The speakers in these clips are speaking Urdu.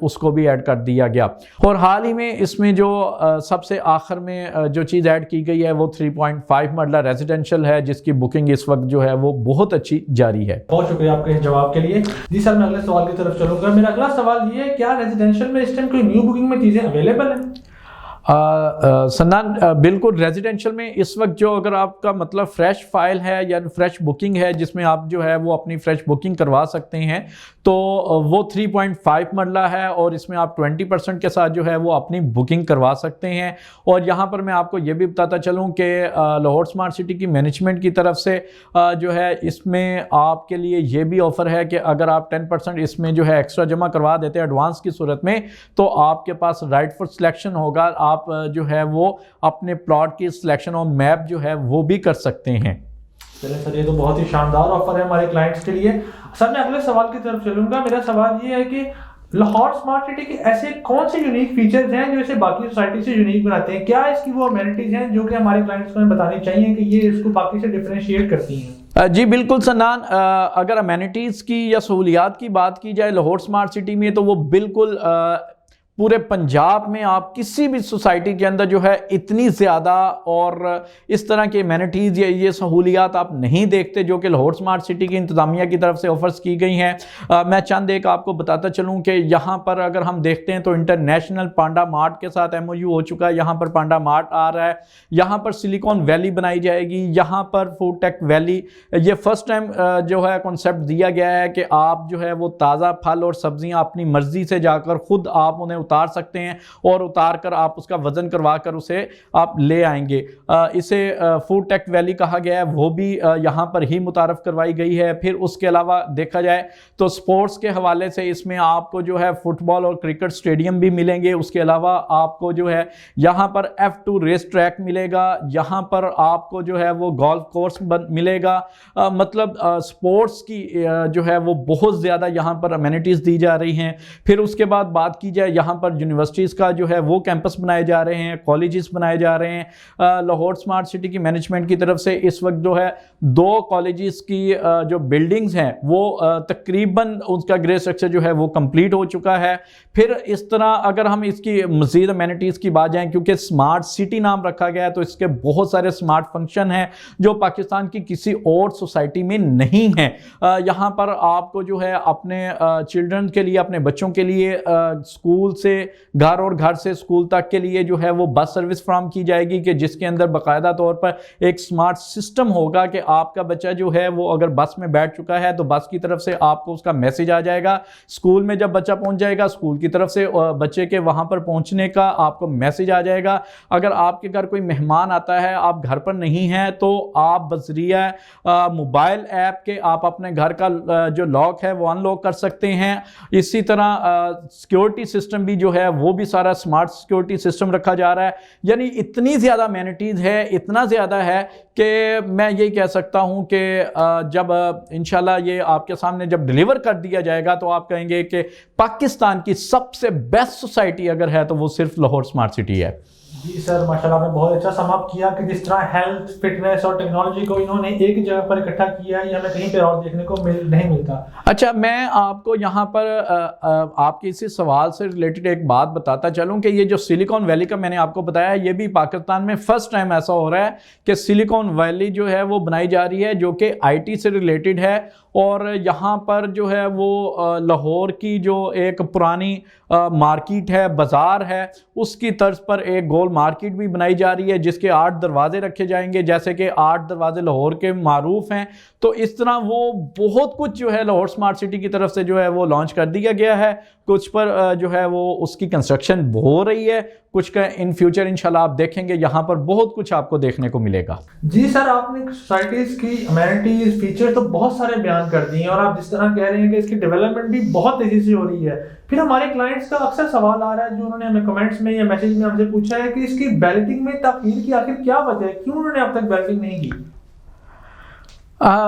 اس کو بھی ایڈ کر دیا گیا. اور حال ہی میں اس میں جو سب سے آخر میں جو چیز ایڈ کی گئی ہے وہ 3.5 مرلہ ریزیڈینشیل ہے جس کی بکنگ اس وقت جو ہے وہ بہت اچھی جاری ہے. بہت شکریہ آپ کے جواب کے لیے. جی سر میں اگلے سوال کی طرف چلوں گا. میرا اگلا سوال یہ ہے کیا ریزیڈینشیل میں اس ٹائم کوئی نیو بکنگ میں چیزیں اویلیبل ہیں؟ سنان بالکل ریزیڈینشیل میں اس وقت جو اگر آپ کا مطلب فریش فائل ہے یا فریش بکنگ ہے جس میں آپ جو ہے وہ اپنی فریش بکنگ کروا سکتے ہیں تو وہ 3.5 مرلہ ہے اور اس میں آپ 20% کے ساتھ جو ہے وہ اپنی بکنگ کروا سکتے ہیں. اور یہاں پر میں آپ کو یہ بھی بتاتا چلوں کہ لاہور سمارٹ سٹی کی مینجمنٹ کی طرف سے جو ہے اس میں آپ کے لیے یہ بھی آفر ہے کہ اگر آپ 10% اس میں جو ہے ایکسٹرا جمع کروا دیتے ہیں ایڈوانس کی صورت میں تو آپ کے پاس رائٹ فار سلیکشن ہوگا. آپ جو ہے وہ اپنے پلاٹ کی سلیکشن اور میپ جو ہے وہ بھی کر سکتے ہیں. چلیں سر یہ تو بہت ہی شاندار آفر ہے ہمارے کلائنٹس کے لیے. سر میں اگلے سوال کی طرف چلوں گا. میرا سوال یہ ہے کہ لاہور سمارٹ سٹی کے ایسے کون سے یونیک فیچرز ہیں جو اسے باقی سوسائٹی سے یونیک بناتے ہیں؟ کیا اس کی وہ امینٹیز ہیں جو کہ ہمارے کلائنٹس کو ہمیں بتانی چاہیے کہ یہ اس کو باقی سے ڈفرینشیٹ کرتی ہیں؟ جی بالکل سنان, اگر امینٹیز کی یا سہولیات کی بات کی جائے لاہور سمارٹ سٹی میں تو وہ بالکل پورے پنجاب میں آپ کسی بھی سوسائٹی کے اندر جو ہے اتنی زیادہ اور اس طرح کے امینٹیز یا یہ سہولیات آپ نہیں دیکھتے جو کہ لاہور سمارٹ سٹی کی انتظامیہ کی طرف سے آفرز کی گئی ہیں. میں چند ایک آپ کو بتاتا چلوں کہ یہاں پر اگر ہم دیکھتے ہیں تو انٹرنیشنل پانڈا مارٹ کے ساتھ MOU ہو چکا ہے. یہاں پر پانڈا مارٹ آ رہا ہے. یہاں پر سلیکون ویلی بنائی جائے گی. یہاں پر فوڈ ٹیک ویلی, یہ فرسٹ ٹائم جو ہے کنسیپٹ دیا گیا ہے کہ آپ جو ہے وہ تازہ پھل اور سبزیاں اپنی مرضی سے جا کر خود آپ انہیں اتار سکتے ہیں اور اتار کر آپ اس کا وزن کروا کر اسے آپ لے آئیں گے. اسے فوڈ ٹیک ویلی کہا گیا ہے, وہ بھی یہاں پر ہی متعارف کروائی گئی ہے. پھر اس کے علاوہ دیکھا جائے تو سپورٹس کے حوالے سے اس میں آپ کو جو ہے فٹ بال اور کرکٹ سٹیڈیم بھی ملیں گے. اس کے علاوہ آپ کو جو ہے یہاں پر F2 ریس ٹریک ملے گا. یہاں پر آپ کو جو ہے وہ گولف کورس ملے گا. مطلب سپورٹس کی جو ہے وہ بہت زیادہ یہاں پر امینٹیز دی جا رہی ہیں. پھر اس کے بعد بات کی جائے یہاں پر یونیورسٹیز کا جو ہے وہ کیمپس بنائے جا رہے ہیں, کالجز بنائے جا رہے ہیں. لاہور سمارٹ سٹی کی مینجمنٹ کی طرف سے اس وقت جو ہے 2 کالجز کی جو بلڈنگز ہیں وہ تقریباً اس کا گرے اسٹرکچر جو ہے وہ کمپلیٹ ہو چکا ہے. پھر اس طرح اگر ہم اس کی مزید امینٹیز کی بات جائیں, کیونکہ سمارٹ سٹی نام رکھا گیا ہے تو اس کے بہت سارے سمارٹ فنکشن ہیں جو پاکستان کی کسی اور سوسائٹی میں نہیں ہیں. یہاں پر آپ کو جو ہے اپنے چلڈرن کے لیے, اپنے بچوں کے لیے اسکول سے گھر اور گھر سے اسکول تک کے لیے جو ہے وہ بس سروس فراہم کی جائے گی کہ جس کے اندر باقاعدہ طور پر ایک سمارٹ سسٹم ہوگا کہ آپ کا بچہ جو ہے وہ اگر بس میں بیٹھ چکا ہے تو بس کی طرف سے آپ کو اس کا میسج آ جائے گا. اسکول میں جب بچہ پہنچ جائے گا اسکول کی طرف سے بچے کے وہاں پر پہنچنے کا آپ کو میسج آ جائے گا. اگر آپ کے گھر کوئی مہمان آتا ہے, آپ گھر پر نہیں ہیں, تو آپ بذریعہ موبائل ایپ کے آپ اپنے گھر کا جو لاک ہے وہ ان لاک کر سکتے ہیں. اسی طرح سیکیورٹی سسٹم بھی جو ہے وہ بھی سارا سمارٹ سیکیورٹی سسٹم رکھا جا رہا ہے. یعنی اتنی زیادہ امینٹیز ہے, اتنا زیادہ ہے کہ میں یہی کہہ سکتا ہوں کہ جب انشاءاللہ یہ آپ کے سامنے جب ڈیلیور کر دیا جائے گا تو آپ کہیں گے کہ پاکستان کی سب سے بیسٹ سوسائٹی اگر ہے تو وہ صرف لاہور سمارٹ سٹی ہے. جی سر ماشاءاللہ آپ نے بہت اچھا سم اپ کیا کہ جس طرح ہیلتھ, فٹنس اور ٹیکنالوجی کو انہوں نے ایک جگہ پر اکٹھا کیا ہے, یہ ہمیں کہیں پہ اور دیکھنے کو نہیں ملتا. اچھا, میں آپ کو یہاں پر آپ کے اسی سوال سے ریلیٹڈ ایک بات بتاتا چلوں کہ یہ جو سلیکون ویلی کا میں نے آپ کو بتایا, یہ بھی پاکستان میں فرسٹ ٹائم ایسا ہو رہا ہے کہ سلیکون ویلی جو ہے وہ بنائی جا رہی ہے جو کہ IT سے ریلیٹڈ ہے. اور یہاں پر جو ہے وہ لاہور کی جو ایک پرانی مارکیٹ ہے, بازار ہے, اس کی طرز پر ایک گول مارکیٹ بھی بنائی جا رہی ہے جس کے 8 دروازے رکھے جائیں گے, جیسے کہ 8 دروازے لاہور کے معروف ہیں. تو اس طرح وہ بہت کچھ جو ہے لاہور سمارٹ سٹی کی طرف سے جو ہے وہ لانچ کر دیا گیا ہے. کچھ پر جو ہے وہ اس کی کنسٹرکشن ہو رہی ہے, کچھ کا ان فیوچر انشاءاللہ آپ دیکھیں گے یہاں پر بہت کچھ آپ کو دیکھنے کو ملے گا. جی سر, آپ نے سوسائٹیز کی امینٹیز, فیچر تو بہت سارے بیان کر دیے ہیں اور آپ جس طرح کہہ رہے ہیں کہ اس کی ڈیولپمنٹ بھی بہت تیزی سے ہو رہی ہے. پھر ہمارے کلائنٹس کا اکثر سوال آ رہا ہے جو انہوں نے ہمیں کمنٹس میں یا میسیج میں ہم سے پوچھا ہے کہ اس کی بیلٹنگ میں تاخیر کی آخر کیا وجہ ہے, کیوں انہوں نے اب تک بیلٹنگ نہیں کی؟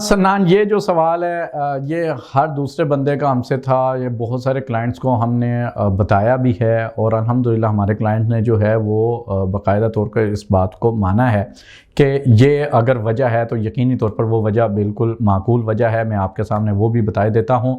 سنان, یہ جو سوال ہے یہ ہر دوسرے بندے کا ہم سے تھا. یہ بہت سارے کلائنٹس کو ہم نے بتایا بھی ہے اور الحمدللہ ہمارے کلائنٹ نے جو ہے وہ باقاعدہ طور پر اس بات کو مانا ہے کہ یہ اگر وجہ ہے تو یقینی طور پر وہ وجہ بالکل معقول وجہ ہے، میں آپ کے سامنے وہ بھی بتا دیتا ہوں۔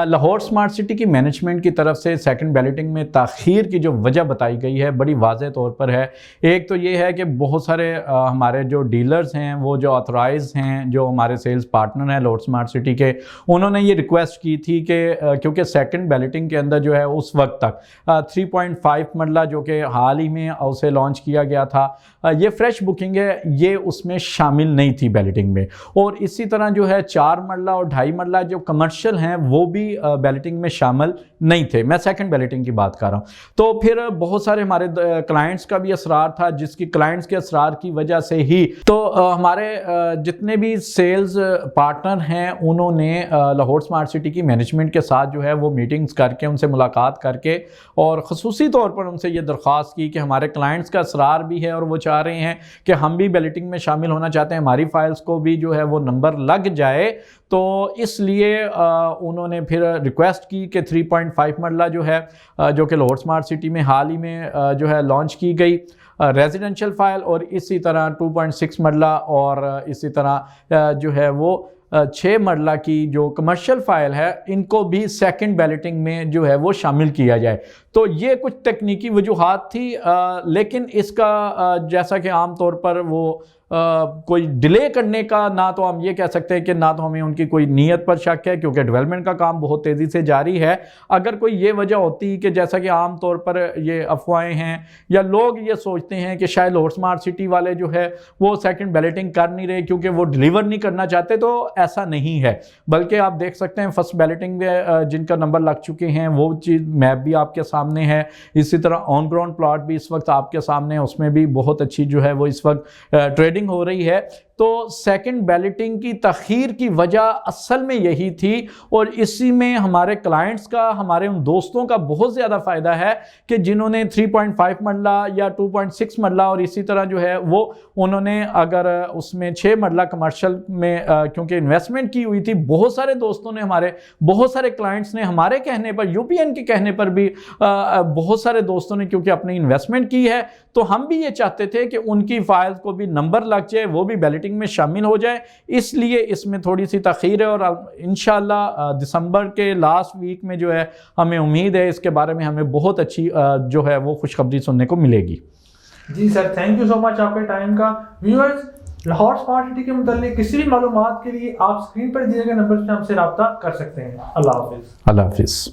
لاہور سمارٹ سٹی کی مینجمنٹ کی طرف سے سیکنڈ بیلٹنگ میں تاخیر کی جو وجہ بتائی گئی ہے بڑی واضح طور پر ہے۔ ایک تو یہ ہے کہ بہت سارے ہمارے جو ڈیلرز ہیں، وہ جو آتھورائز ہیں، جو ہمارے سیلز پارٹنر ہیں لاہور سمارٹ سٹی کے، انہوں نے یہ ریکویسٹ کی تھی کہ کیونکہ سیکنڈ بیلٹنگ کے اندر جو ہے اس وقت تک 3.5 مرلہ جو کہ حال ہی میں اسے لانچ کیا گیا تھا، یہ فریش بکنگ ہے، یہ اس میں شامل نہیں تھی بیلٹنگ میں، اور اسی طرح جو ہے 4 مرلہ اور 2.5 مرلہ جو کمرشل ہیں وہ بھی بیلٹنگ میں شامل نہیں تھے۔ میں سیکنڈ بیلٹنگ کی بات کر رہا ہوں۔ تو پھر بہت سارے ہمارے کلائنٹس کا بھی اصرار تھا، جس کی کلائنٹس کے اصرار کی وجہ سے ہی تو ہمارے جتنے بھی سیلز پارٹنر ہیں انہوں نے لاہور سمارٹ سٹی کی مینجمنٹ کے ساتھ جو ہے وہ میٹنگز کر کے ان سے ملاقات کر کے اور خصوصی طور پر ان سے یہ درخواست کی کہ ہمارے کلائنٹس کا اصرار بھی ہے اور وہ چاہ رہے ہیں کہ ہم بھی بیلٹنگ میں شامل ہونا چاہتے ہیں، ہماری فائلز کو بھی جو ہے وہ نمبر لگ جائے، تو اس لیے انہوں نے پھر ریکویسٹ کی کہ 3.5 مرلہ جو ہے جو کہ لاہور سمارٹ سٹی میں حال ہی میں جو ہے لانچ کی گئی ریزیڈنشل فائل، اور اسی طرح 2.6 مرلہ اور اسی طرح جو ہے وہ 6 مرلہ کی جو کمرشل فائل ہے ان کو بھی سیکنڈ بیلٹنگ میں جو ہے وہ شامل کیا جائے۔ تو یہ کچھ تکنیکی وجوہات تھی، لیکن اس کا جیسا کہ عام طور پر وہ کوئی ڈیلے کرنے کا، نہ تو ہم یہ کہہ سکتے ہیں کہ نہ تو ہمیں ان کی کوئی نیت پر شک ہے کیونکہ ڈیولپمنٹ کا کام بہت تیزی سے جاری ہے۔ اگر کوئی یہ وجہ ہوتی کہ جیسا کہ عام طور پر یہ افواہیں ہیں یا لوگ یہ سوچتے ہیں کہ شاید لاہور سمارٹ سٹی والے جو ہے وہ سیکنڈ بیلٹنگ کر نہیں رہے کیونکہ وہ ڈیلیور نہیں کرنا چاہتے، تو ایسا نہیں ہے، بلکہ آپ دیکھ سکتے ہیں فرسٹ بیلٹنگ میں جن کا نمبر لگ چکے ہیں وہ چیز میپ بھی آپ کے سامنے ہے، اسی طرح آن گراؤنڈ پلاٹ بھی اس وقت آپ کے سامنے ہے، اس میں بھی بہت اچھی جو ہے وہ اس وقت ٹریڈنگ ہو رہی ہے۔ تو سیکنڈ بیلٹنگ کی تاخیر کی وجہ اصل میں یہی تھی، اور اسی میں ہمارے کلائنٹس کا، ہمارے ان دوستوں کا بہت زیادہ فائدہ ہے کہ جنہوں نے 3.5 مرلہ یا 2.6 مرلہ اور اسی طرح جو ہے وہ انہوں نے اگر اس میں 6 مرلہ کمرشل میں کیونکہ انویسٹمنٹ کی ہوئی تھی، بہت سارے دوستوں نے، ہمارے بہت سارے کلائنٹس نے ہمارے کہنے پر، یو پی این کے کہنے پر بھی بہت سارے دوستوں نے کیونکہ اپنی انویسٹمنٹ کی ہے، تو ہم بھی یہ چاہتے تھے کہ ان کی فائلز کو بھی نمبر لگ جائے، وہ بھی بیلٹنگ میں شامل ہو جائے، اس لیے اس میں تھوڑی سی تاخیر ہے، اور انشاءاللہ دسمبر کے لاسٹ ویک میں جو ہے ہمیں امید ہے اس کے بارے میں ہمیں بہت اچھی جو ہے وہ خوشخبری سننے کو ملے گی۔ جی سر، تھینک یو سو مچ آپ کے ٹائم کا۔ ویورز، لاہور سمارٹ سٹی کے متعلق کسی بھی معلومات کے لیے آپ اسکرین پر دیے گئے نمبر سے ہم سے رابطہ کر سکتے ہیں۔ اللہ حافظ۔ اللہ حافظ۔